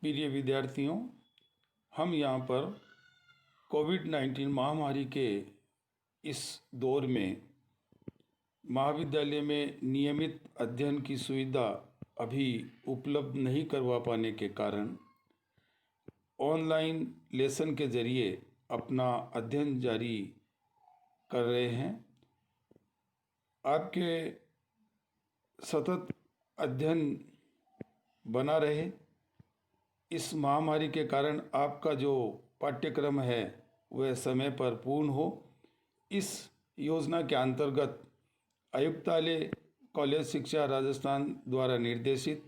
प्रिय विद्यार्थियों, हम यहाँ पर कोविड-19 महामारी के इस दौर में महाविद्यालय में नियमित अध्ययन की सुविधा अभी उपलब्ध नहीं करवा पाने के कारण ऑनलाइन लेसन के ज़रिए अपना अध्ययन जारी कर रहे हैं। आपके सतत अध्ययन बना रहे। इस महामारी के कारण आपका जो पाठ्यक्रम है वह समय पर पूर्ण हो। इस योजना के अंतर्गत आयुक्तालय कॉलेज शिक्षा राजस्थान द्वारा निर्देशित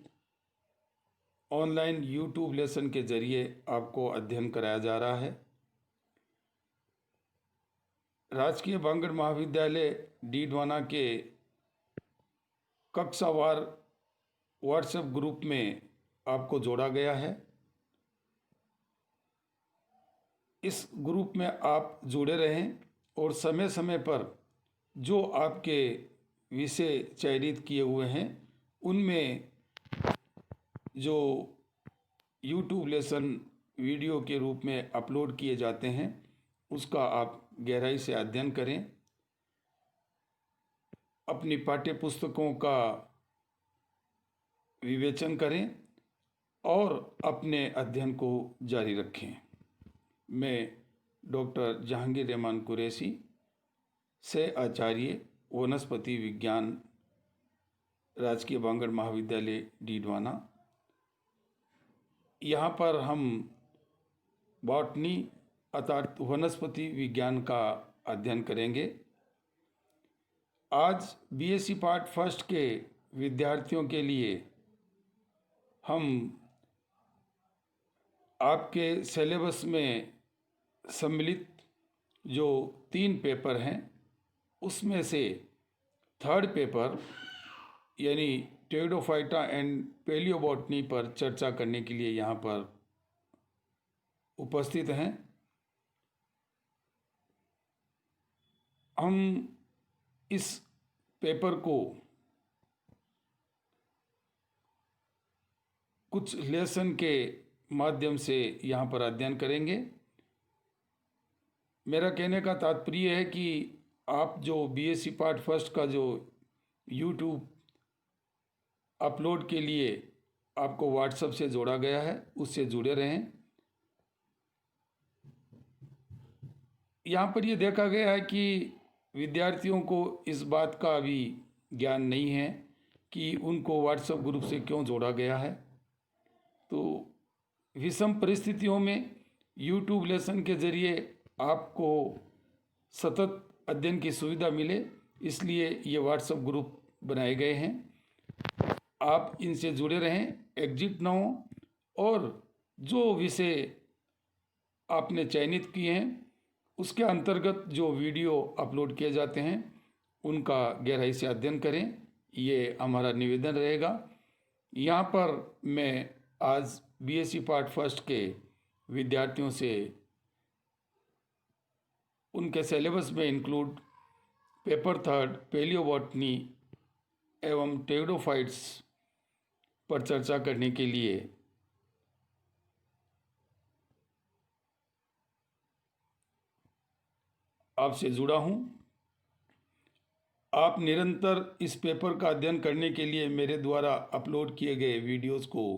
ऑनलाइन यूट्यूब लेसन के जरिए आपको अध्ययन कराया जा रहा है। राजकीय बांगड़ महाविद्यालय डीडवाना के कक्षावार व्हाट्सएप ग्रुप में आपको जोड़ा गया है। इस ग्रुप में आप जुड़े रहें और समय समय पर जो आपके विषय चयनित किए हुए हैं उनमें जो यूट्यूब लेसन वीडियो के रूप में अपलोड किए जाते हैं उसका आप गहराई से अध्ययन करें। अपनी पाठ्य पुस्तकों का विवेचन करें और अपने अध्ययन को जारी रखें। मैं डॉक्टर जहांगीर रहमान कुरैशी से आचार्य वनस्पति विज्ञान राजकीय बांगड़ महाविद्यालय डीडवाना, यहाँ पर हम बॉटनी अर्थात वनस्पति विज्ञान का अध्ययन करेंगे। आज बीएससी पार्ट फर्स्ट के विद्यार्थियों के लिए हम आपके सिलेबस में सम्मिलित जो 3 पेपर हैं उसमें से थर्ड पेपर यानी टेरिडोफाइटा एंड पेलियोबॉटनी पर चर्चा करने के लिए यहाँ पर उपस्थित हैं। हम इस पेपर को कुछ लेसन के माध्यम से यहाँ पर अध्ययन करेंगे। मेरा कहने का तात्पर्य है कि आप जो बीएससी पार्ट फर्स्ट का जो यूट्यूब अपलोड के लिए आपको व्हाट्सएप से जोड़ा गया है उससे जुड़े रहें। यहाँ पर ये देखा गया है कि विद्यार्थियों को इस बात का अभी ज्ञान नहीं है कि उनको व्हाट्सएप ग्रुप से क्यों जोड़ा गया है। तो विषम परिस्थितियों में यूट्यूब लेसन के ज़रिए आपको सतत अध्ययन की सुविधा मिले इसलिए ये व्हाट्सएप ग्रुप बनाए गए हैं। आप इनसे जुड़े रहें, एग्जिट ना हो और जो विषय आपने चयनित किए हैं उसके अंतर्गत जो वीडियो अपलोड किए जाते हैं उनका गहराई से अध्ययन करें, ये हमारा निवेदन रहेगा। यहाँ पर मैं आज बीएससी पार्ट फर्स्ट के विद्यार्थियों से उनके सिलेबस में इंक्लूड पेपर थर्ड पेलियोबॉटनी एवं टेरिडोफाइट्स पर चर्चा करने के लिए आपसे जुड़ा हूँ। आप निरंतर इस पेपर का अध्ययन करने के लिए मेरे द्वारा अपलोड किए गए वीडियोस को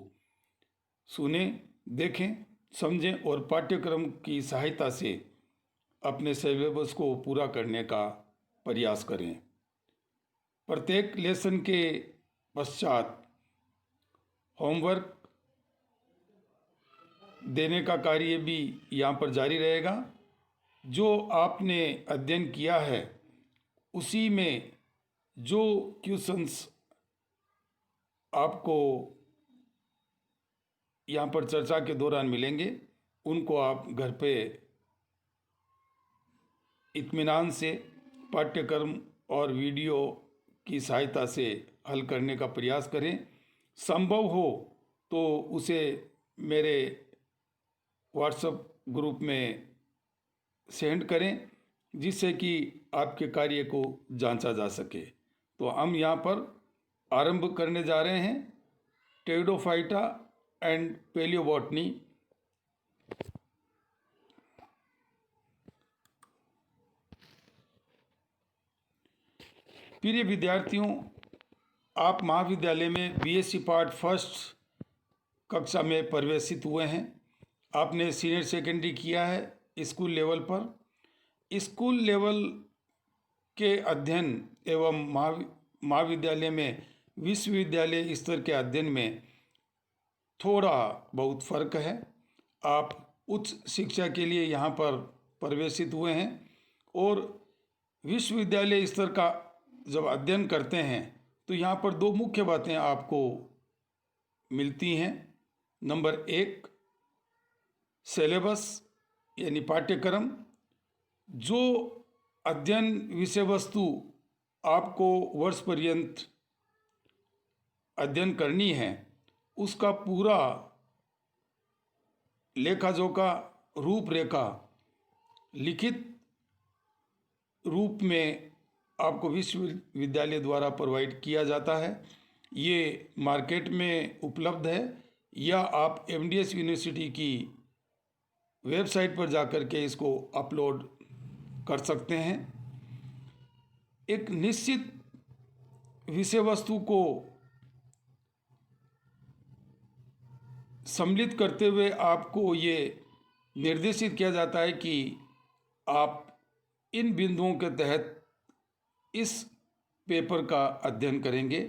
सुनें, देखें, समझें और पाठ्यक्रम की सहायता से अपने सिलेबस को पूरा करने का प्रयास करें। प्रत्येक लेसन के पश्चात होमवर्क देने का कार्य भी यहाँ पर जारी रहेगा। जो आपने अध्ययन किया है उसी में जो क्वेश्चंस आपको यहाँ पर चर्चा के दौरान मिलेंगे उनको आप घर पे इत्मीनान से पाठ्यक्रम और वीडियो की सहायता से हल करने का प्रयास करें। संभव हो तो उसे मेरे व्हाट्सएप ग्रुप में सेंड करें जिससे कि आपके कार्य को जांचा जा सके। तो हम यहाँ पर आरंभ करने जा रहे हैं टेरिडोफाइटा एंड पैलियोबॉटनी। प्रिय विद्यार्थियों, आप महाविद्यालय में बीएससी पार्ट फर्स्ट कक्षा में प्रवेशित हुए हैं। आपने सीनियर सेकेंडरी किया है स्कूल लेवल पर। स्कूल लेवल के अध्ययन एवं महाविद्यालय में विश्वविद्यालय स्तर के अध्ययन में थोड़ा बहुत फर्क है। आप उच्च शिक्षा के लिए यहाँ पर प्रवेशित हुए हैं और विश्वविद्यालय स्तर का जब अध्ययन करते हैं तो यहाँ पर दो मुख्य बातें आपको मिलती हैं। नंबर एक, सिलेबस यानी पाठ्यक्रम। जो अध्ययन विषय वस्तु आपको वर्ष पर्यंत अध्ययन करनी है उसका पूरा लेखा जोखा रूपरेखा लिखित रूप में आपको विश्वविद्यालय द्वारा प्रोवाइड किया जाता है। ये मार्केट में उपलब्ध है या आप एमडीएस यूनिवर्सिटी की वेबसाइट पर जाकर के इसको अपलोड कर सकते हैं। एक निश्चित विषय वस्तु को सम्मिलित करते हुए आपको ये निर्देशित किया जाता है कि आप इन बिंदुओं के तहत इस पेपर का अध्ययन करेंगे।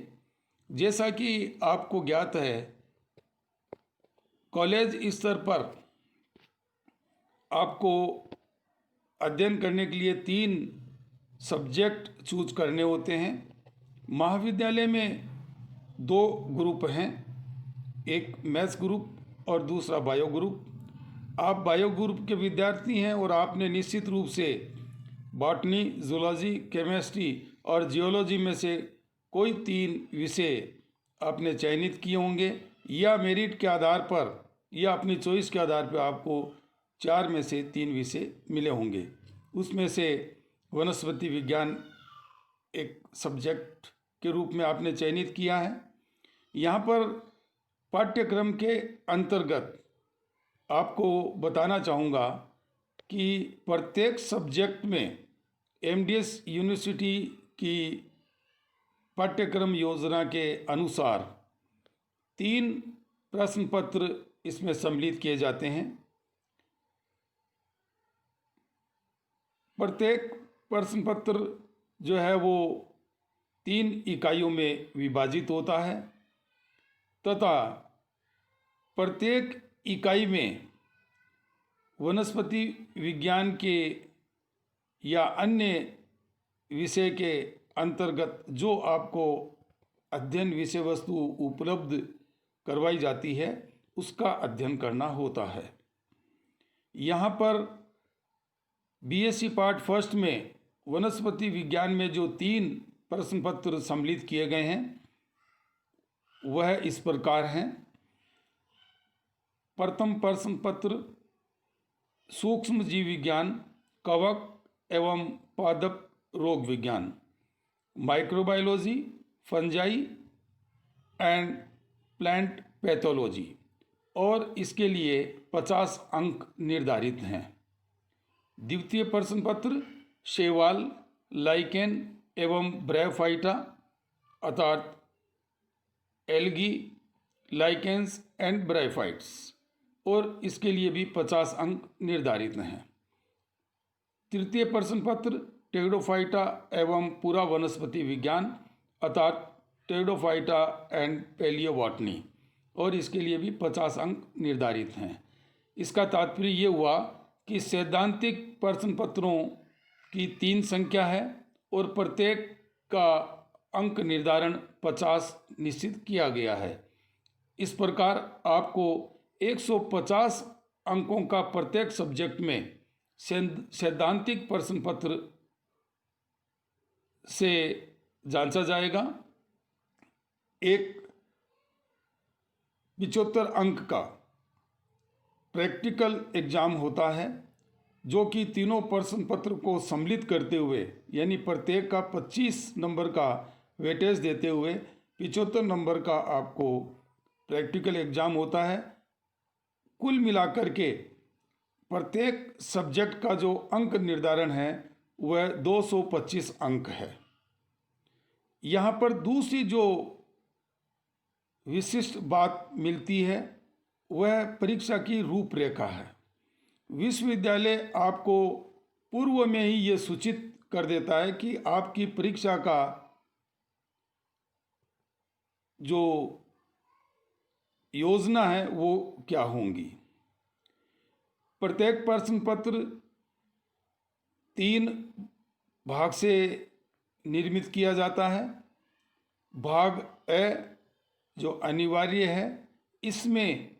जैसा कि आपको ज्ञात है, कॉलेज स्तर पर आपको अध्ययन करने के लिए 3 सब्जेक्ट चूज करने होते हैं। महाविद्यालय में 2 ग्रुप हैं, एक मैथ्स ग्रुप और दूसरा बायो ग्रुप। आप बायो ग्रुप के विद्यार्थी हैं और आपने निश्चित रूप से बॉटनी, जूलॉजी, केमिस्ट्री और जियोलॉजी में से कोई 3 विषय आपने चयनित किए होंगे या मेरिट के आधार पर या अपनी चॉइस के आधार पर आपको 4 में से 3 विषय मिले होंगे। उसमें से वनस्पति विज्ञान एक सब्जेक्ट के रूप में आपने चयनित किया है। यहाँ पर पाठ्यक्रम के अंतर्गत आपको बताना चाहूँगा कि प्रत्येक सब्जेक्ट में एमडीएस यूनिवर्सिटी की पाठ्यक्रम योजना के अनुसार 3 प्रश्न पत्र इसमें सम्मिलित किए जाते हैं। प्रत्येक प्रश्न पत्र जो है वो 3 इकाइयों में विभाजित होता है तथा प्रत्येक इकाई में वनस्पति विज्ञान के या अन्य विषय के अंतर्गत जो आपको अध्ययन विषय वस्तु उपलब्ध करवाई जाती है उसका अध्ययन करना होता है। यहाँ पर बीएससी पार्ट फर्स्ट में वनस्पति विज्ञान में जो 3 प्रश्न पत्र सम्मिलित किए गए हैं वह इस प्रकार हैं। प्रथम प्रश्न पत्र सूक्ष्म जीव विज्ञान, कवक एवं पादप रोग विज्ञान, microbiology, fungi and plant pathology, और इसके लिए 50 अंक निर्धारित हैं। द्वितीय प्रश्न पत्र शैवाल, लाइकेन एवं ब्रायोफाइटा अर्थात एल्गी, लाइकेन्स एंड ब्रायोफाइट्स, और इसके लिए भी 50 अंक निर्धारित हैं। तृतीय प्रश्न पत्र टेरिडोफाइटा एवं पूरा वनस्पति विज्ञान अर्थात टेरिडोफाइटा एंड पैलियोबॉटनी, और इसके लिए भी 50 अंक निर्धारित हैं। इसका तात्पर्य ये हुआ कि सैद्धांतिक प्रश्न पत्रों की 3 संख्या है और प्रत्येक का अंक निर्धारण 50 निश्चित किया गया है। इस प्रकार आपको 150 अंकों का प्रत्येक सब्जेक्ट में सैद्धांतिक प्रश्न पत्र से जांचा जाएगा। एक 75 अंक का प्रैक्टिकल एग्जाम होता है जो कि तीनों प्रश्न पत्र को सम्मिलित करते हुए यानी प्रत्येक का 25 नंबर का वेटेज देते हुए 75 नंबर का आपको प्रैक्टिकल एग्जाम होता है। कुल मिलाकर के प्रत्येक सब्जेक्ट का जो अंक निर्धारण है वह 225 अंक है। यहाँ पर दूसरी जो विशिष्ट बात मिलती है वह परीक्षा की रूपरेखा है। विश्वविद्यालय आपको पूर्व में ही ये सूचित कर देता है कि आपकी परीक्षा का जो योजना है वो क्या होंगी। प्रत्येक प्रश्न पत्र 3 भाग से निर्मित किया जाता है। भाग ए जो अनिवार्य है, इसमें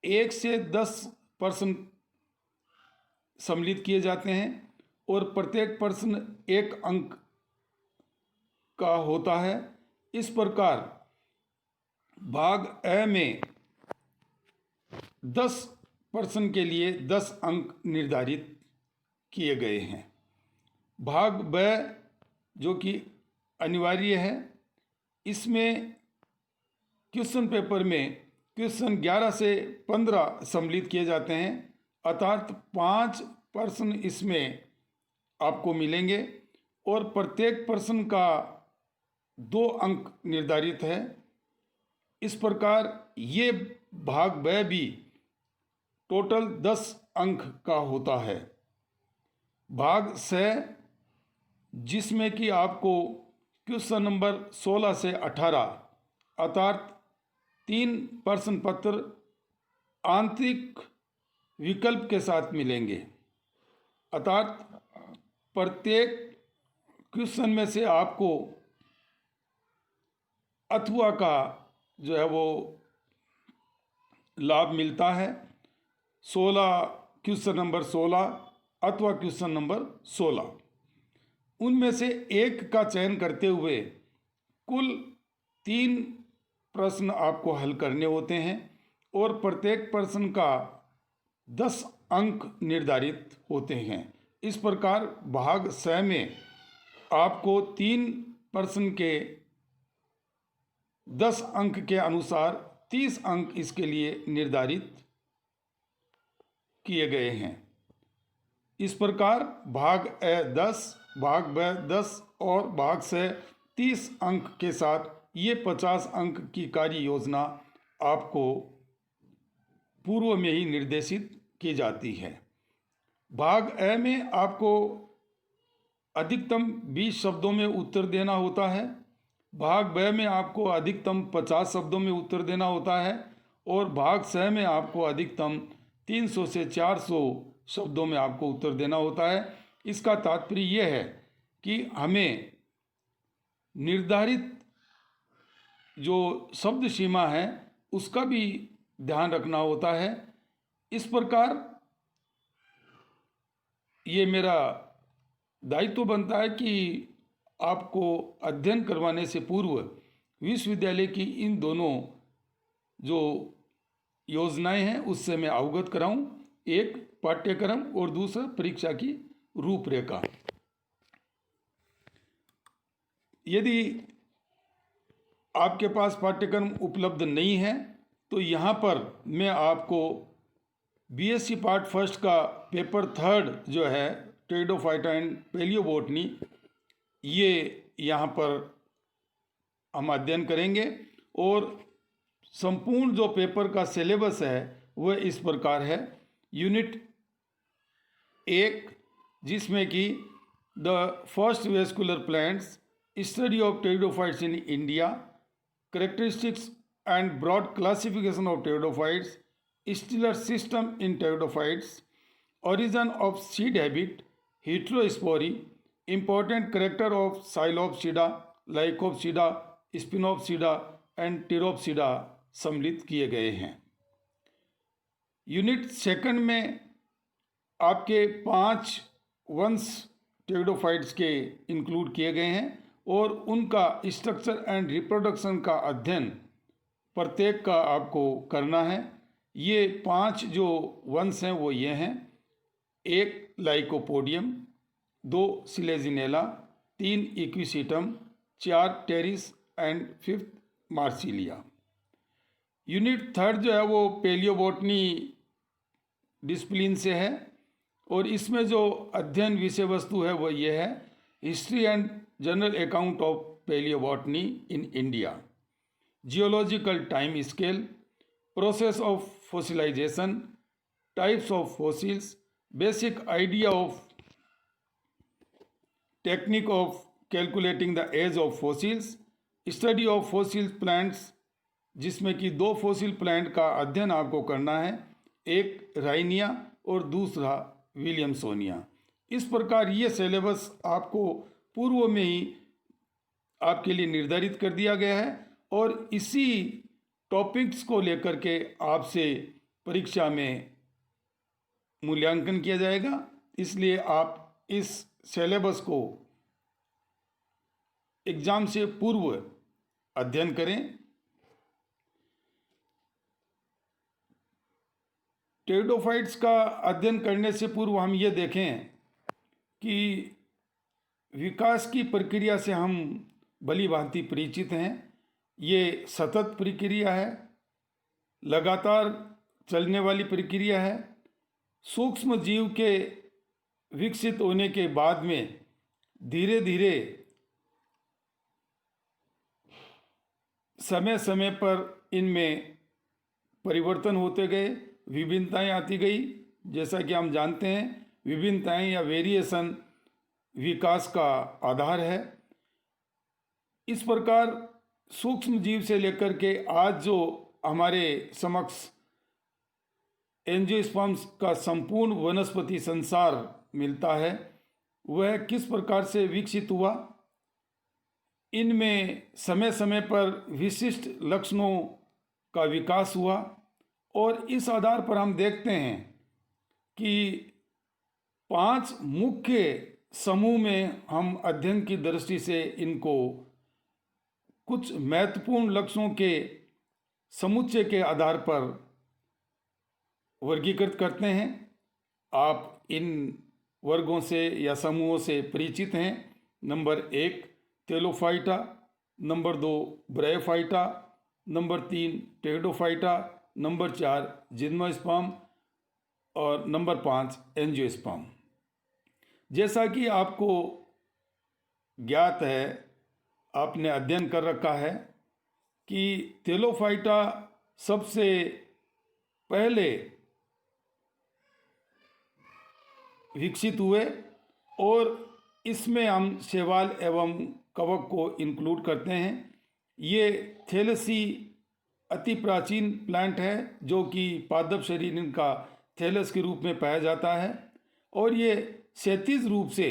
1 से 10 प्रश्न सम्मिलित किए जाते हैं और प्रत्येक प्रश्न 1 अंक का होता है। इस प्रकार भाग ए में 10 प्रश्न के लिए 10 अंक निर्धारित किए गए हैं। भाग ब जो कि अनिवार्य है, इसमें क्वेश्चन पेपर में क्वेश्चन 11 से 15 सम्मिलित किए जाते हैं, अर्थात 5 प्रश्न इसमें आपको मिलेंगे और प्रत्येक प्रश्न का 2 अंक निर्धारित है। इस प्रकार ये भाग ब भी टोटल 10 अंक का होता है। भाग स जिसमें कि आपको क्वेश्चन नंबर 16 से 18 अर्थात 3 प्रश्न पत्र आंतरिक विकल्प के साथ मिलेंगे, अर्थात प्रत्येक क्वेश्चन में से आपको अथवा का जो है वो लाभ मिलता है। 16 क्वेश्चन नंबर 16 अथवा क्वेश्चन नंबर 16, उनमें से एक का चयन करते हुए कुल 3 प्रश्न आपको हल करने होते हैं और प्रत्येक प्रश्न का 10 अंक निर्धारित होते हैं। इस प्रकार भाग स में आपको 3 प्रश्न के 10 अंक के अनुसार 30 अंक इसके लिए निर्धारित किए गए हैं। इस प्रकार भाग ए 10, भाग ब 10 और भाग स 30 अंक के साथ ये 50 अंक की कार्य योजना आपको पूर्व में ही निर्देशित की जाती है। भाग ए में आपको अधिकतम 20 शब्दों में उत्तर देना होता है। भाग ब में आपको अधिकतम 50 शब्दों में उत्तर देना होता है और भाग स में आपको अधिकतम 300 से 400 शब्दों में आपको उत्तर देना होता है। इसका तात्पर्य यह है कि हमें निर्धारित जो शब्द सीमा है उसका भी ध्यान रखना होता है। इस प्रकार ये मेरा दायित्व बनता है कि आपको अध्ययन करवाने से पूर्व विश्वविद्यालय की इन दोनों जो योजनाएं हैं उससे मैं अवगत कराऊं, एक पाठ्यक्रम और दूसरा परीक्षा की रूपरेखा। यदि आपके पास पाठ्यक्रम उपलब्ध नहीं है तो यहाँ पर मैं आपको बीएससी पार्ट फर्स्ट का पेपर 3 जो है टेरिडोफाइटा एंड पेलियोबोटनी, ये यहाँ पर हम अध्ययन करेंगे और संपूर्ण जो पेपर का सिलेबस है वह इस प्रकार है। यूनिट 1 जिसमें कि the first vascular plants, study of pteridophytes in India, characteristics and broad classification of pteridophytes, stelar system in pteridophytes, origin of seed habit, heterospory, important character of Psilopsida, Lycopsida, Spinopsida and Pteropsida सम्मिलित किए गए हैं। Unit 2 में आपके 5 वंश pteridophytes के include किए गए हैं और उनका स्ट्रक्चर एंड रिप्रोडक्शन का अध्ययन प्रत्येक का आपको करना है। ये 5 जो वंश हैं वो ये हैं: 1 Lycopodium, 2 Selaginella, 3 Equisetum, 4 Pteris and 5 Marsilea. Unit third जो है वो पेलियोबॉटनी डिसिप्लिन से है और इसमें जो अध्ययन विषय वस्तु है वो ये है history and general account of palaeobotany in India, geological time scale, process of fossilization, types of fossils, basic idea of technique of calculating the age of fossils, study of fossil plants, जिसमें कि 2 fossil plant का अध्ययन आपको करना है, एक Rhynia और दूसरा विलियमसोनिया। इस प्रकार ये सिलेबस आपको पूर्व में ही आपके लिए निर्धारित कर दिया गया है और इसी टॉपिक्स को लेकर के आपसे परीक्षा में मूल्यांकन किया जाएगा। इसलिए आप इस सिलेबस को एग्जाम से पूर्व अध्ययन करें। टेरिडोफाइट्स का अध्ययन करने से पूर्व हम ये देखें कि विकास की प्रक्रिया से हम भली भांति परिचित हैं। ये सतत प्रक्रिया है, लगातार चलने वाली प्रक्रिया है। सूक्ष्म जीव के विकसित होने के बाद में धीरे धीरे समय समय पर इनमें परिवर्तन होते गए, विभिन्नताएं आती गई। जैसा कि हम जानते हैं विभिन्नताएं या वेरिएशन विकास का आधार है। इस प्रकार सूक्ष्म जीव से लेकर के आज जो हमारे समक्ष एंजियोस्पर्म्स का संपूर्ण वनस्पति संसार मिलता है, वह किस प्रकार से विकसित हुआ, इनमें समय समय पर विशिष्ट लक्षणों का विकास हुआ और इस आधार पर हम देखते हैं कि 5 मुख्य समूह में हम अध्ययन की दृष्टि से इनको कुछ महत्वपूर्ण लक्षणों के समुच्चय के आधार पर वर्गीकृत करते हैं। आप इन वर्गों से या समूहों से परिचित हैं। Number 1 thallophyta, number 2 bryophyta, number 3 pteridophyta, number 4 gymnosperm और नंबर 5 एंजियोस्पर्म। जैसा कि आपको ज्ञात है, आपने अध्ययन कर रखा है कि टेलोफाइटा सबसे पहले विकसित हुए और इसमें हम शैवाल एवं कवक को इंक्लूड करते हैं। ये थैलेसी अति प्राचीन प्लांट है जो कि पादप शरीर का थैलस के रूप में पाया जाता है और ये क्षैतिज रूप से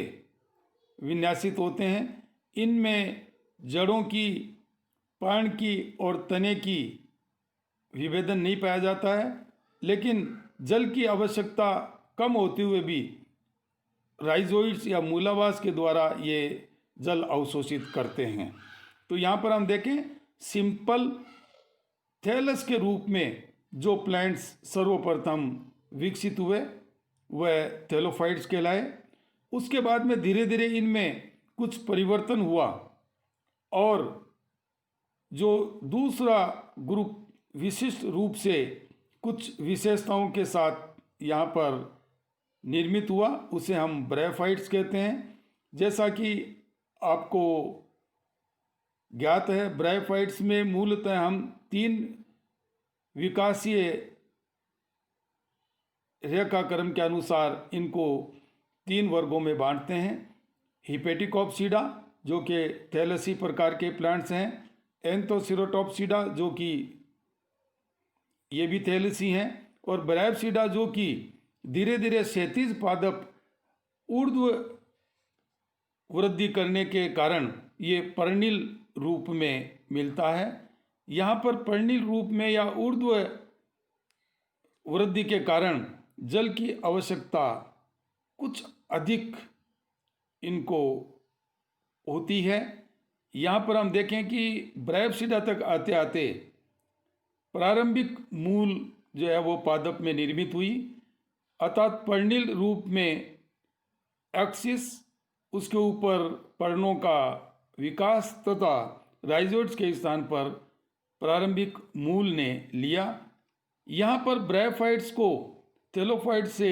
विन्यासित होते हैं। इनमें जड़ों की, पान की और तने की विभेदन नहीं पाया जाता है, लेकिन जल की आवश्यकता कम होते हुए भी राइजोइड्स या मूलावास के द्वारा ये जल अवशोषित करते हैं। तो यहाँ पर हम देखें सिंपल थैलस के रूप में जो प्लांट्स सर्वप्रथम विकसित हुए वह थैलोफाइट्स कहलाए। उसके बाद में धीरे धीरे इनमें कुछ परिवर्तन हुआ और जो दूसरा ग्रुप विशिष्ट रूप से कुछ विशेषताओं के साथ यहाँ पर निर्मित हुआ, उसे हम ब्रायोफाइट्स कहते हैं। जैसा कि आपको ज्ञात है, ब्रायोफाइट्स में मूलतः हम 3 विकासीय रेखाक्रम के अनुसार इनको 3 वर्गों में बांटते हैं। हिपेटिकोप्सिडा जो कि थैलेसी प्रकार के प्लांट्स हैं, एंथोसिरोटोप्सिडा जो कि ये भी थैलेसी हैं और ब्रायोप्सिडा जो कि धीरे धीरे क्षैतिज पादप ऊर्ध्व वृद्धि करने के कारण ये पर्णिल रूप में मिलता है। यहाँ पर पर्णिल रूप में या ऊर्ध्व वृद्धि के कारण जल की आवश्यकता कुछ अधिक इनको होती है। यहाँ पर हम देखें कि ब्रायोप्सिडा तक आते आते प्रारंभिक मूल जो है वो पादप में निर्मित हुई, अर्थात पर्णिल रूप में एक्सिस, उसके ऊपर पर्णों का विकास तथा राइजोइड्स के स्थान पर प्रारंभिक मूल ने लिया। यहाँ पर ब्रायोफाइट्स को थैलोफाइट से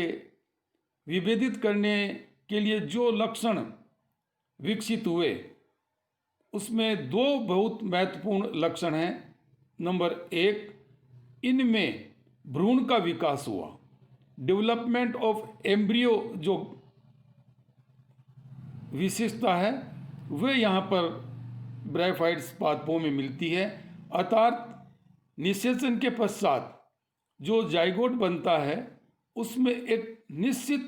विभेदित करने के लिए जो लक्षण विकसित हुए उसमें दो बहुत महत्वपूर्ण लक्षण हैं। नंबर 1, इनमें भ्रूण का विकास हुआ। डेवलपमेंट ऑफ एम्ब्रियो जो विशेषता है वह यहाँ पर ब्रायोफाइट्स पादपों में मिलती है, अर्थात निषेचन के पश्चात जो जाइगोट बनता है उसमें एक निश्चित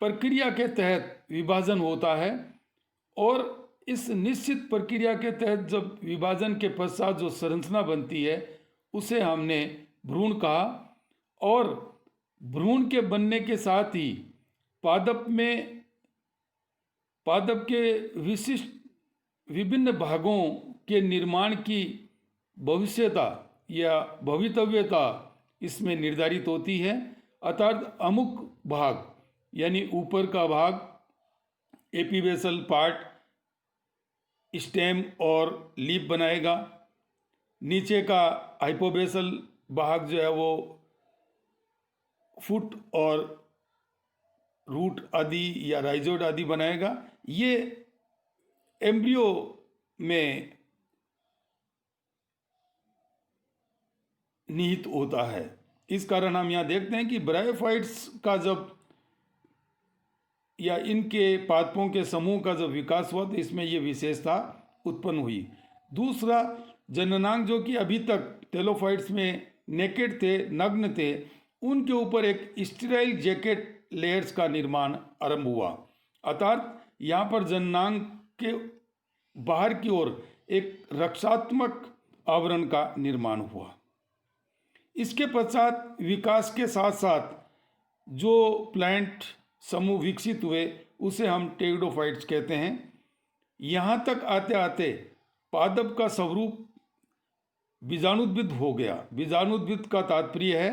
प्रक्रिया के तहत विभाजन होता है, और इस निश्चित प्रक्रिया के तहत जब विभाजन के पश्चात जो संरचना बनती है उसे हमने भ्रूण कहा। और भ्रूण के बनने के साथ ही पादप के विशिष्ट विभिन्न भागों के निर्माण की भविष्यता या भवितव्यता इसमें निर्धारित होती है, अर्थात अमुक भाग यानी ऊपर का भाग एपीबेसल पार्ट स्टेम और लीफ बनाएगा, नीचे का हाइपोबेसल भाग जो है वो फुट और रूट आदि या राइजोड आदि बनाएगा। ये एम्ब्रियो में निहित होता है। इस कारण हम यहाँ देखते हैं कि ब्रायोफाइट्स का जब या इनके पादपों के समूह का जब विकास हुआ तो इसमें ये विशेषता उत्पन्न हुई। दूसरा, जननांग जो कि अभी तक टेलोफाइट्स में नेकेड थे, नग्न थे, उनके ऊपर एक स्टेराइल जैकेट लेयर्स का निर्माण आरंभ हुआ, अर्थात यहाँ पर जननांग के बाहर की ओर एक रक्षात्मक आवरण का निर्माण हुआ। इसके पश्चात विकास के साथ साथ जो प्लांट समूह विकसित हुए उसे हम टेरिडोफाइट्स कहते हैं। यहाँ तक आते आते पादप का स्वरूप बीजाणुद्भिद हो गया। बीजाणुद्भिद का तात्पर्य है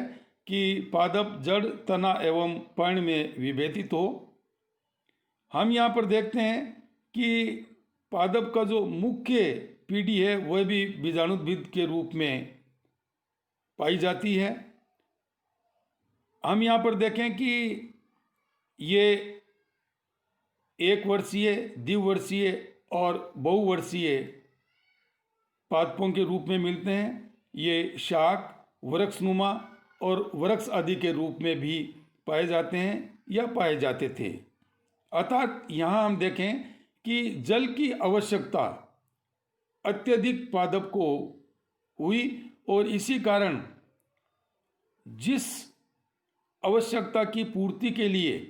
कि पादप जड़, तना एवं पर्ण में विभेदित हो। हम यहाँ पर देखते हैं कि पादप का जो मुख्य पीढ़ी है वह भी बीजाणुद्भिद के रूप में पाई जाती है। हम यहाँ पर देखें कि ये 1 वर्षीय, द्विवर्षीय और बहुवर्षीय पादपों के रूप में मिलते हैं। ये शाक, वृक्षनुमा और वृक्ष आदि के रूप में भी पाए जाते हैं या पाए जाते थे। अर्थात यहाँ हम देखें कि जल की आवश्यकता अत्यधिक पादप को हुई और इसी कारण जिस आवश्यकता की पूर्ति के लिए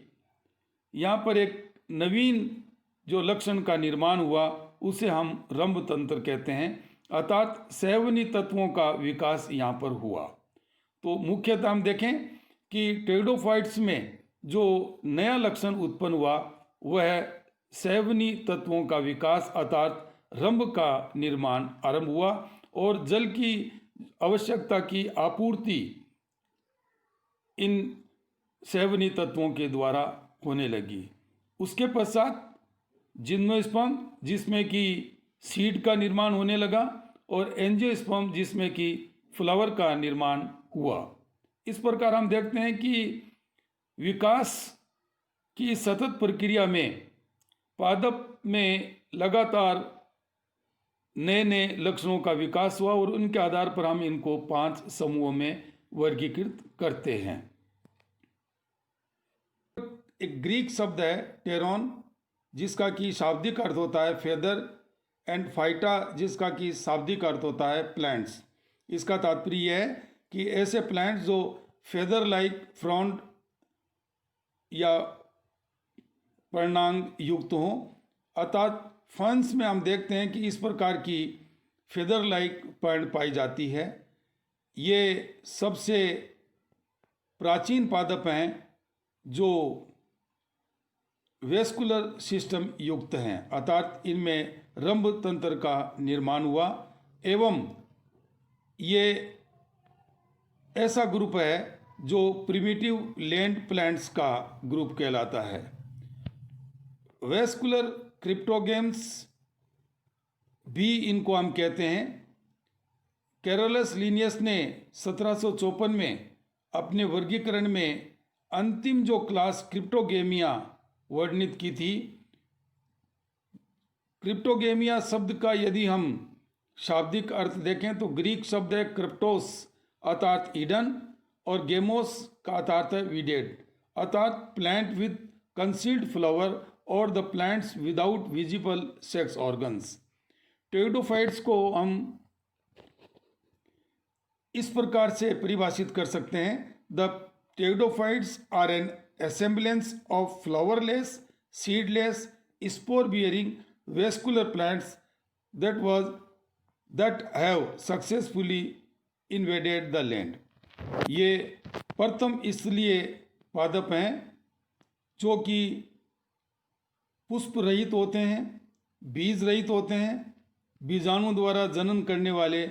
यहाँ पर एक नवीन जो लक्षण का निर्माण हुआ उसे हम रंभ तंत्र कहते हैं, अर्थात सैवनी तत्वों का विकास यहाँ पर हुआ। तो मुख्यतः हम देखें कि टेरिडोफाइट्स में जो नया लक्षण उत्पन्न हुआ वह सैवनी तत्वों का विकास अर्थात रंभ का निर्माण आरंभ हुआ और जल की आवश्यकता की आपूर्ति इन सैवनी तत्वों के द्वारा होने लगी। उसके पश्चात जिम्नोस्पर्म जिसमें कि सीड का निर्माण होने लगा और एंजियोस्पर्म जिसमें कि फ्लावर का निर्माण हुआ। इस प्रकार हम देखते हैं कि विकास की सतत प्रक्रिया में पादप में लगातार नए नए लक्षणों का विकास हुआ और उनके आधार पर हम इनको 5 समूहों में वर्गीकृत करते हैं। एक ग्रीक शब्द है टेरॉन जिसका कि शाब्दिक अर्थ होता है फेदर एंड फाइटा जिसका कि शाब्दिक अर्थ होता है प्लांट्स। इसका तात्पर्य यह है कि ऐसे प्लांट्स जो फेदर लाइक फ्रॉन्ट या पर्णांग युक्त हों, अर्थात फर्न्स में हम देखते हैं कि इस प्रकार की फेदर लाइक पर्ण पाई जाती है। ये सबसे प्राचीन पादप हैं जो वेस्कुलर सिस्टम युक्त हैं, अर्थात इनमें रंभ तंत्र का निर्माण हुआ एवं ये ऐसा ग्रुप है जो प्रिमिटिव लैंड प्लांट्स का ग्रुप कहलाता है। वेस्कुलर क्रिप्टोगेम्स भी इनको हम कहते हैं। कैरोलस लिनियस ने 1754 में अपने वर्गीकरण में अंतिम जो क्लास क्रिप्टोगेमिया वर्णित की थी। क्रिप्टोगेमिया शब्द का यदि हम शाब्दिक अर्थ देखें तो ग्रीक शब्द है क्रिप्टोस अर्थात हिडन और गेमोस का अर्थ है वीडेड अर्थात प्लांट विद कंसील्ड फ्लावर और the plants without visible sex organs. Pteridophytes को हम इस प्रकार से परिभाषित कर सकते हैं। The pteridophytes are an assemblance of flowerless, seedless, spore-bearing vascular plants that have successfully invaded the land। ये प्रथम इसलिए पादप हैं जो कि पुष्प रहित होते हैं, बीज रहित होते हैं, बीजाणु द्वारा जनन करने वाले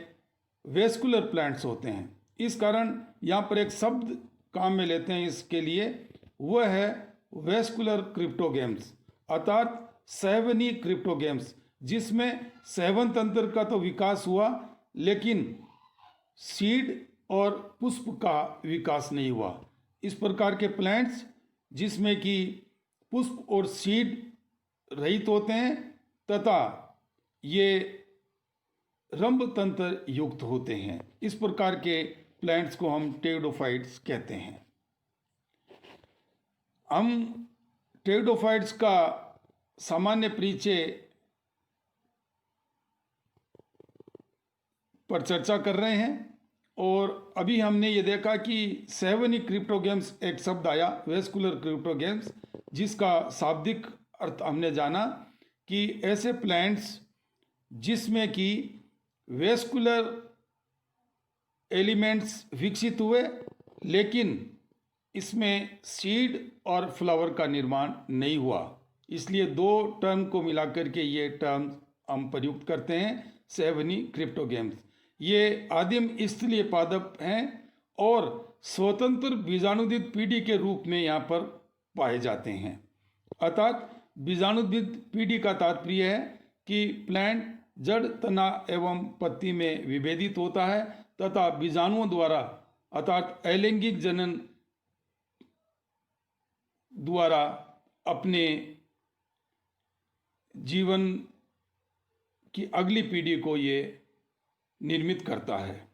वेस्कुलर प्लांट्स होते हैं। इस कारण यहाँ पर एक शब्द काम में लेते हैं इसके लिए, वह है वेस्कुलर क्रिप्टोगेम्स अर्थात सहवनी क्रिप्टोगेम्स, जिसमें सहवन तंत्र का तो विकास हुआ लेकिन सीड और पुष्प का विकास नहीं हुआ। इस प्रकार के प्लांट्स जिसमें कि पुष्प और सीड रहित होते हैं तथा ये रंभ तंत्र युक्त होते हैं, इस प्रकार के प्लांट्स को हम टेरिडोफाइट्स कहते हैं। हम टेरिडोफाइट्स का सामान्य परिचय पर चर्चा कर रहे हैं और अभी हमने ये देखा कि सहवनी क्रिप्टोगेम्स एक शब्द आया, वेस्कुलर क्रिप्टोगेम्स, जिसका शाब्दिक अर्थ हमने जाना कि ऐसे प्लांट्स जिसमें कि वेस्कुलर एलिमेंट्स विकसित हुए लेकिन इसमें सीड और फ्लावर का निर्माण नहीं हुआ। इसलिए दो टर्म को मिलाकर के ये टर्म हम प्रयुक्त करते हैं, सहवनी क्रिप्टोगेम्स। ये आदिम स्थलीय पादप हैं और स्वतंत्र बीजाणुदित पीढ़ी के रूप में यहाँ पर पाए जाते हैं। अर्थात बीजाणुदित पीढ़ी का तात्पर्य है कि प्लांट जड़, तना एवं पत्ती में विभेदित होता है तथा बीजाणुओं द्वारा अर्थात अलैंगिक जनन द्वारा अपने जीवन की अगली पीढ़ी को ये निर्मित करता है।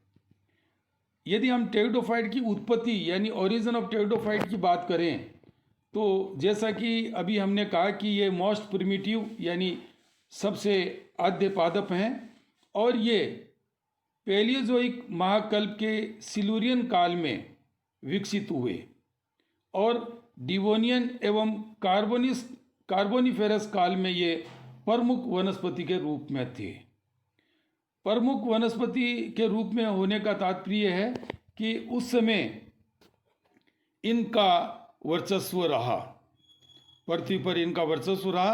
यदि हम टेरिडोफाइट की उत्पत्ति यानी ओरिजिन ऑफ टेरिडोफाइट की बात करें तो जैसा कि अभी हमने कहा कि ये मोस्ट प्रिमिटिव यानी सबसे आद्य पादप हैं और ये पैलियोजोइक महाकल्प के सिल्यूरियन काल में विकसित हुए और डिवोनियन एवं कार्बोनिफेरस काल में ये प्रमुख वनस्पति के रूप में थे। प्रमुख वनस्पति के रूप में होने का तात्पर्य है कि उस समय इनका वर्चस्व रहा, पृथ्वी पर इनका वर्चस्व रहा,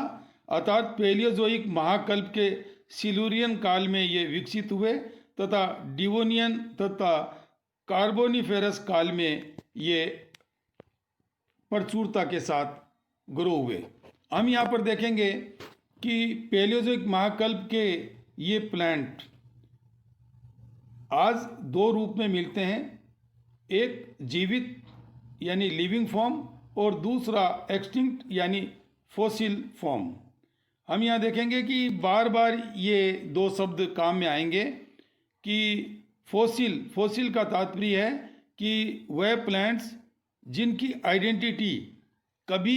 अर्थात पैलियोजोइक महाकल्प के सिल्यूरियन काल में ये विकसित हुए तथा डिवोनियन तथा कार्बोनिफेरस काल में ये प्रचुरता के साथ ग्रो हुए। हम यहाँ पर देखेंगे कि पैलियोजोइक महाकल्प के ये प्लांट आज दो रूप में मिलते हैं, एक जीवित यानी लिविंग फॉर्म और दूसरा एक्सटिंक्ट यानी फॉसिल फॉर्म। हम यहाँ देखेंगे कि बार बार ये दो शब्द काम में आएंगे कि फॉसिल का तात्पर्य है कि वह प्लांट्स जिनकी आइडेंटिटी कभी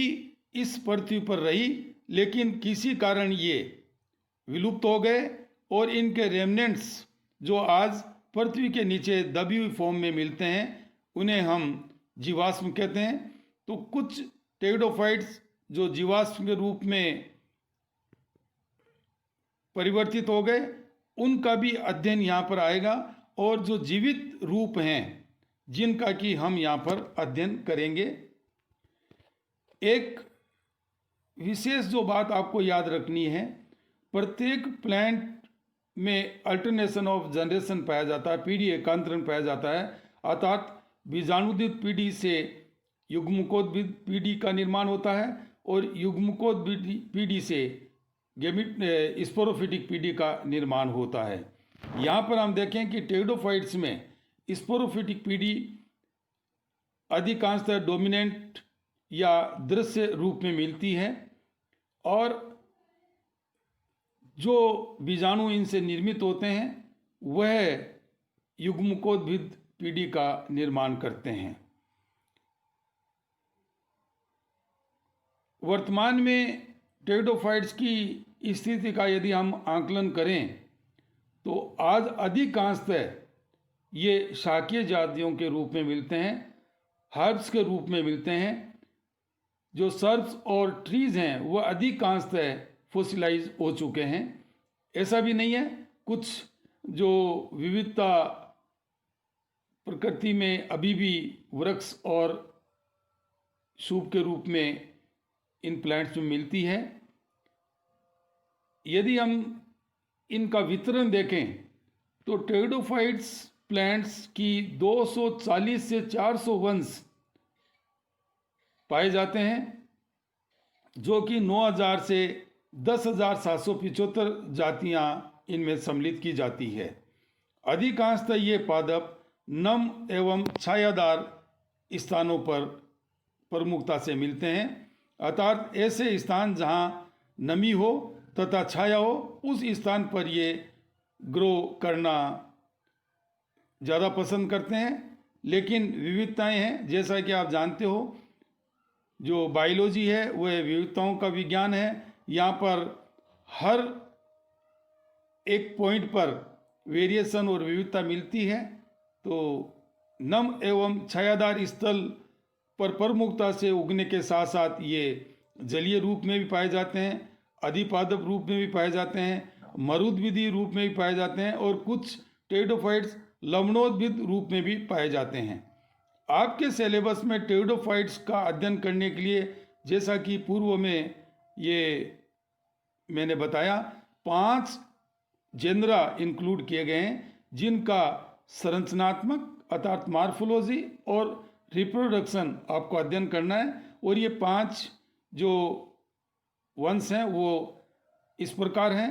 इस पृथ्वी पर रही लेकिन किसी कारण ये विलुप्त हो गए और इनके रेमनेंट्स जो आज पृथ्वी के नीचे दबी हुई फॉर्म में मिलते हैं उन्हें हम जीवाश्म कहते हैं। तो कुछ टेरिडोफाइट्स जो जीवाश्म के रूप में परिवर्तित हो गए उनका भी अध्ययन यहाँ पर आएगा और जो जीवित रूप हैं जिनका कि हम यहाँ पर अध्ययन करेंगे। एक विशेष जो बात आपको याद रखनी है, प्रत्येक प्लांट में अल्टरनेशन ऑफ जनरेशन पाया जाता है, पीढ़ी एकांतरण पाया जाता है, अर्थात बीजाणुदित पीढ़ी से युग्मकोद्भिद पीढ़ी का निर्माण होता है और युग्मकोद्भिद पीढ़ी से स्पोरोफिटिक पीढ़ी का निर्माण होता है। यहाँ पर हम देखें कि टेरिडोफाइट्स में स्पोरोफिटिक पीढ़ी अधिकांशतः डोमिनेंट या दृश्य रूप में मिलती है और जो बीजाणु इनसे निर्मित होते हैं वह युग्मकोद्भिद पीढ़ी का निर्माण करते हैं। वर्तमान में टेरिडोफाइट्स की स्थिति का यदि हम आकलन करें तो आज अधिकांशतः ये शाकीय जातियों के रूप में मिलते हैं, हर्ब्स के रूप में मिलते हैं। जो सर्ब्स और ट्रीज हैं वह अधिकांशतः फोसिलाइज हो चुके हैं। ऐसा भी नहीं है, कुछ जो विविधता प्रकृति में अभी भी वृक्ष और सूप के रूप में इन प्लांट्स में मिलती है। यदि हम इनका वितरण देखें तो टेरिडोफाइट्स प्लांट्स की 240 से 400 वंश पाए जाते हैं, जो कि 9000 से 10,775 जातियां इनमें सम्मिलित की जाती है। अधिकांशतः ये पादप नम एवं छायादार स्थानों पर प्रमुखता से मिलते हैं, अर्थात ऐसे स्थान जहां नमी हो तथा छाया हो उस स्थान पर ये ग्रो करना ज़्यादा पसंद करते हैं। लेकिन विविधताएं हैं, जैसा कि आप जानते हो जो बायोलॉजी है वह विविधताओं का विज्ञान है। यहाँ पर हर एक पॉइंट पर वेरिएशन और विविधता मिलती है। तो नम एवं छायादार स्थल पर प्रमुखता से उगने के साथ साथ ये जलीय रूप में भी पाए जाते हैं, अधिपादप रूप में भी पाए जाते हैं, मरुद्भिदीय रूप में भी पाए जाते हैं और कुछ टेरिडोफाइट्स लवणोद्भिद रूप में भी पाए जाते हैं। आपके सिलेबस में टेरिडोफाइट्स का अध्ययन करने के लिए, जैसा कि पूर्व में ये मैंने बताया, 5 जेनरा इंक्लूड किए गए हैं, जिनका संरचनात्मक अर्थात मार्फोलॉजी और रिप्रोडक्शन आपको अध्ययन करना है। और ये 5 जो वंश हैं वो इस प्रकार हैं: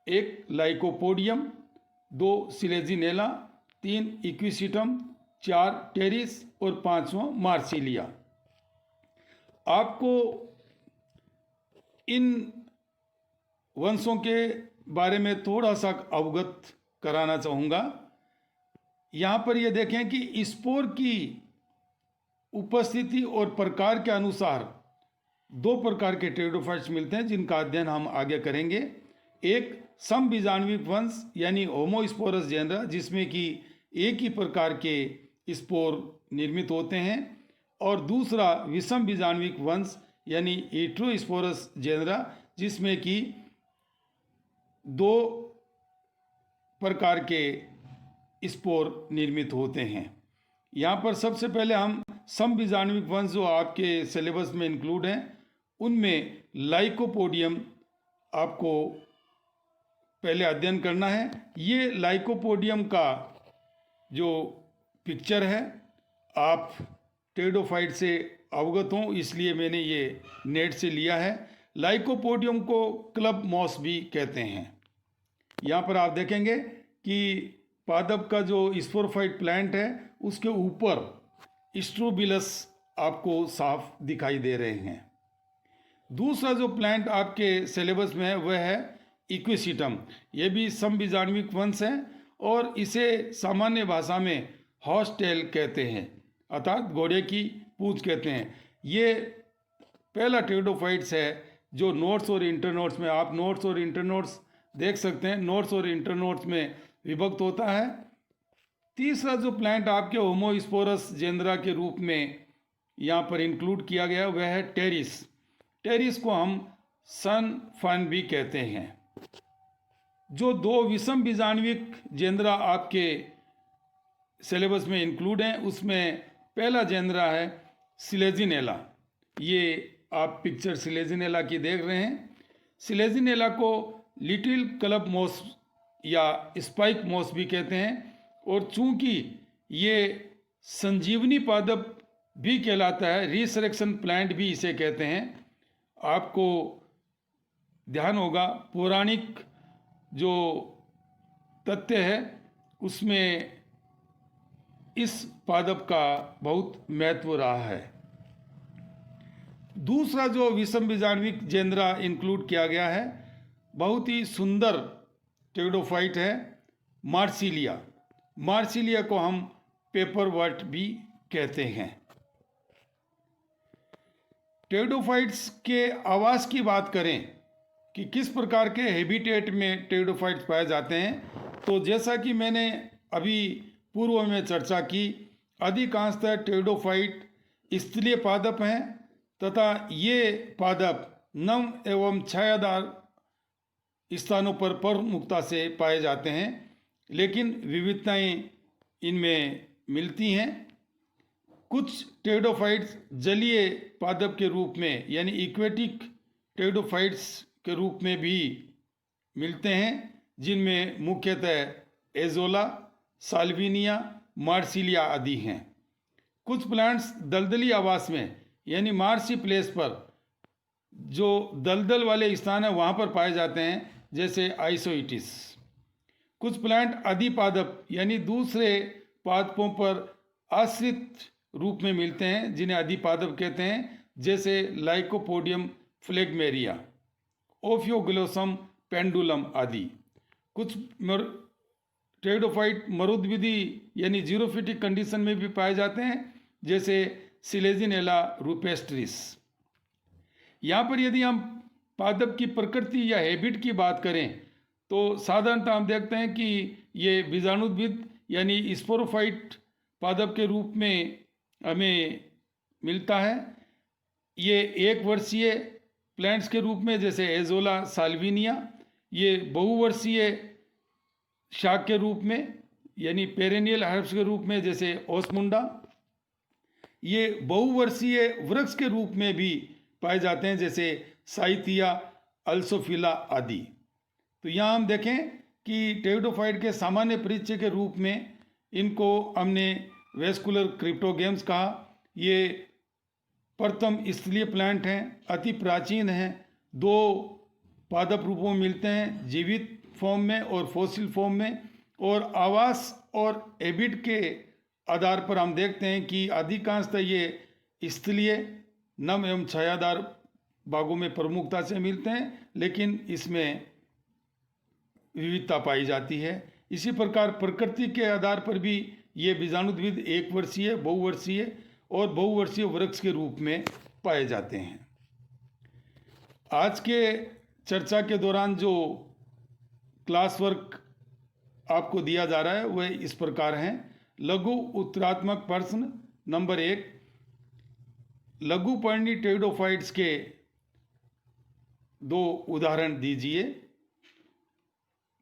1 लाइकोपोडियम, 2 सिलेजिनेला, 3 इक्विसिटम, 4 टेरिस और 5वां मार्सिलिया। आपको इन वंशों के बारे में थोड़ा सा अवगत कराना चाहूँगा। यहाँ पर ये देखें कि स्पोर की उपस्थिति और प्रकार के अनुसार 2 प्रकार के टेरिडोफाइट्स मिलते हैं, जिनका अध्ययन हम आगे करेंगे। एक समबीजाणुविक वंश यानी होमोस्पोरस जेनरा, जिसमें कि एक ही प्रकार के स्पोर निर्मित होते हैं, और दूसरा विषम बीजाणुविक वंश यानी हेटेरोस्पोरस जेनरा, जिसमें कि 2 प्रकार के स्पोर निर्मित होते हैं। यहाँ पर सबसे पहले हम समबीजाणुविक वंश जो आपके सिलेबस में इंक्लूड हैं उनमें लाइकोपोडियम आपको पहले अध्ययन करना है। ये लाइकोपोडियम का जो पिक्चर है, आप टेरिडोफाइट से अवगत हों इसलिए मैंने ये नेट से लिया है। लाइकोपोडियम को क्लब मॉस भी कहते हैं। यहाँ पर आप देखेंगे कि पादप का जो स्पोरोफाइट प्लांट है उसके ऊपर स्ट्रोबिलस आपको साफ दिखाई दे रहे हैं। दूसरा जो प्लांट आपके सिलेबस में है वह है इक्विसिटम। ये भी समबीजाणुविक वंश है और इसे सामान्य भाषा में हॉर्स टेल कहते हैं, अर्थात घोड़े की पूंछ कहते हैं। ये पहला टेरिडोफाइट्स है जो नोट्स और इंटरनोट्स में, आप नोट्स और इंटरनोट्स देख सकते हैं, नोट्स और इंटरनोट्स में विभक्त होता है। तीसरा जो प्लांट आपके होमोस्पोरस जेनरा के रूप में यहाँ पर इंक्लूड किया गया वह है टेरिस। टेरिस को हम सन फन भी कहते हैं। जो 2 विषम बीजाणुविक जेनरा आपके सिलेबस में इंक्लूड हैं उसमें पहला जेनरा है सिलेजिनेला। ये आप पिक्चर सिलेजिनेला की देख रहे हैं। सिलेजिनेला को लिटिल क्लब मॉस या स्पाइक मॉस भी कहते हैं और चूंकि ये संजीवनी पादप भी कहलाता है, रिसरेक्शन प्लांट भी इसे कहते हैं। आपको ध्यान होगा पौराणिक जो तथ्य है उसमें इस पादप का बहुत महत्व रहा है। दूसरा जो विषम बीजाणुविक जेंद्रा इंक्लूड किया गया है, बहुत ही सुंदर टेरिडोफाइट है, मार्सिलिया। मार्सिलिया को हम पेपरवर्ट भी कहते हैं। टेरिडोफाइट्स के आवास की बात करें कि किस प्रकार के हैबिटेट में टेरिडोफाइट्स पाए जाते हैं, तो जैसा कि मैंने अभी पूर्व में चर्चा की, अधिकांशतः टेरिडोफाइट स्थलीय पादप हैं तथा ये पादप नम एवं छायादार स्थानों पर प्रमुखता से पाए जाते हैं, लेकिन विविधताएं इनमें मिलती हैं। कुछ टेरिडोफाइट्स जलीय पादप के रूप में यानी इक्वेटिक टेरिडोफाइट्स के रूप में भी मिलते हैं, जिनमें मुख्यतः एजोला, साल्विनिया, मार्सिलिया आदि हैं। कुछ प्लांट्स दलदली आवास में यानी मार्सी प्लेस पर जो दलदल वाले स्थान है वहाँ पर पाए जाते हैं, जैसे आइसोइटिस। कुछ प्लांट अधिपादप यानी दूसरे पादपों पर आश्रित रूप में मिलते हैं, जिन्हें अधिपादप कहते हैं, जैसे लाइकोपोडियम फ्लेगमेरिया, ओफियोग्लोसम पेंडुलम आदि। कुछ टेरिडोफाइट मरुद्विधि यानी जीरोफिटिक कंडीशन में भी पाए जाते हैं, जैसे सिलेजिनेला रूपेस्ट्रिस। यहाँ पर यदि हम पादप की प्रकृति या हैबिट की बात करें तो साधारणतः हम देखते हैं कि ये बीजाणुद्विद यानी स्पोरोफाइट पादप के रूप में हमें मिलता है। ये एक वर्षीय प्लांट्स के रूप में जैसे एजोला, साल्विनिया, ये बहुवर्षीय शाक के रूप में यानी पेरेनियल हर्ब्स के रूप में जैसे ओस्मुंडा, ये बहुवर्षीय वृक्ष के रूप में भी पाए जाते हैं, जैसे साइथिया, अल्सोफिला आदि। तो यहाँ हम देखें कि टेरिडोफाइट के सामान्य परिचय के रूप में इनको हमने वेस्कुलर क्रिप्टोगेम्स कहा। ये प्रथम स्थलीय प्लांट हैं, अति प्राचीन हैं, दो पादप रूपों में मिलते हैं, जीवित फॉर्म में और फॉसिल फॉर्म में। और आवास और हैबिट के आधार पर हम देखते हैं कि अधिकांशतः ये स्थलीय नम एवं छायादार बागों में प्रमुखता से मिलते हैं, लेकिन इसमें विविधता पाई जाती है। इसी प्रकार प्रकृति के आधार पर भी ये बीजाणुद्विद एक वर्षीय, बहुवर्षीय और बहुवर्षीय वृक्ष के रूप में पाए जाते हैं। आज के चर्चा के दौरान जो क्लास वर्क आपको दिया जा रहा है वह इस प्रकार हैं। लघु उत्तरात्मक प्रश्न नंबर 1, लघु पर्णी टेरिडोफाइट्स के 2 उदाहरण दीजिए।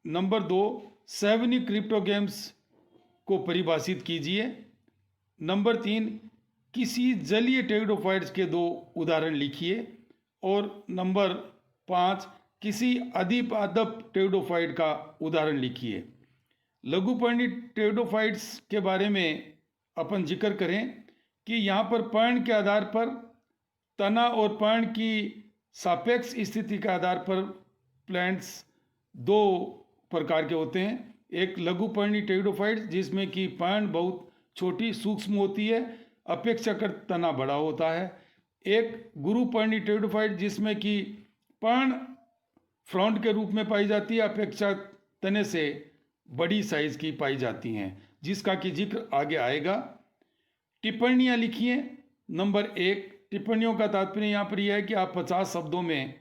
नंबर 2, सेवनी क्रिप्टोगेम्स को परिभाषित कीजिए। नंबर 3, किसी जलीय टेरिडोफाइट्स के 2 उदाहरण लिखिए। और नंबर 5, किसी अधिपादप टेरिडोफाइट का उदाहरण लिखिए। लघुपर्णी टेरिडोफाइट्स के बारे में अपन जिक्र करें कि यहाँ पर पर्ण के आधार पर, तना और पर्ण की सापेक्ष स्थिति के आधार पर प्लांट्स 2 प्रकार के होते हैं। एक लघुपर्णी टेरिडोफाइट्स जिसमें कि पर्ण बहुत छोटी सूक्ष्म होती है, अपेक्षाकृत तना बड़ा होता है। एक गुरुपर्णी टेरिडोफाइट जिसमें कि पर्ण फ्रॉन्ट के रूप में पाई जाती है, अपेक्षा तने से बड़ी साइज की पाई जाती हैं, जिसका कि जिक्र आगे आएगा। टिप्पणियाँ लिखिए। नंबर 1, टिप्पणियों का तात्पर्य यहाँ पर यह है कि आप 50 शब्दों में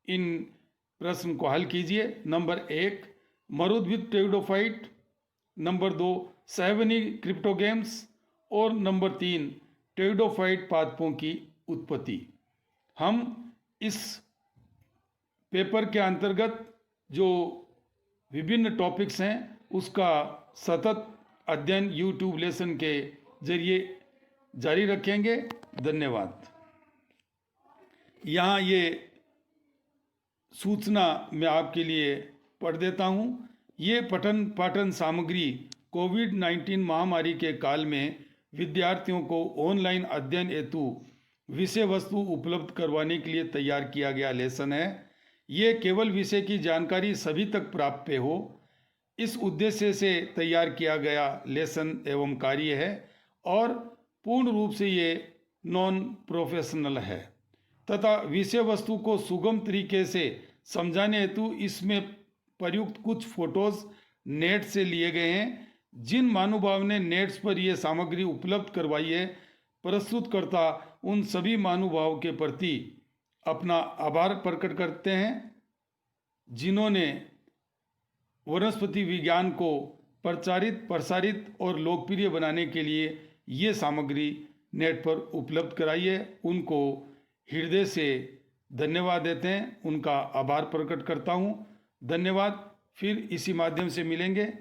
इन प्रश्न को हल कीजिए। नंबर 1, मरुद्विद टेरिडोफाइट। नंबर 2, सेवनी क्रिप्टोगेम्स। और नंबर 3, टेरिडोफाइट पादपों की उत्पत्ति। हम इस पेपर के अंतर्गत जो विभिन्न टॉपिक्स हैं उसका सतत अध्ययन यूट्यूब लेसन के जरिए जारी रखेंगे। धन्यवाद। यहाँ ये सूचना मैं आपके लिए पढ़ देता हूँ। ये पठन पाठन सामग्री कोविड-19 महामारी के काल में विद्यार्थियों को ऑनलाइन अध्ययन हेतु विषय वस्तु उपलब्ध करवाने के लिए तैयार किया गया लेसन है। ये केवल विषय की जानकारी सभी तक प्राप्त हो, इस उद्देश्य से तैयार किया गया लेसन एवं कार्य है और पूर्ण रूप से ये नॉन प्रोफेशनल है तथा विषय वस्तु को सुगम तरीके से समझाने हेतु इसमें प्रयुक्त कुछ फोटोज नेट से लिए गए हैं। जिन महानुभाव ने नेट्स पर यह सामग्री उपलब्ध करवाई है, प्रस्तुतकर्ता उन सभी महानुभाव के प्रति अपना आभार प्रकट करते हैं जिन्होंने वनस्पति विज्ञान को प्रसारित और लोकप्रिय बनाने के लिए ये सामग्री नेट पर उपलब्ध कराई है। उनको हृदय से धन्यवाद देते हैं, उनका आभार प्रकट करता हूँ। धन्यवाद। फिर इसी माध्यम से मिलेंगे।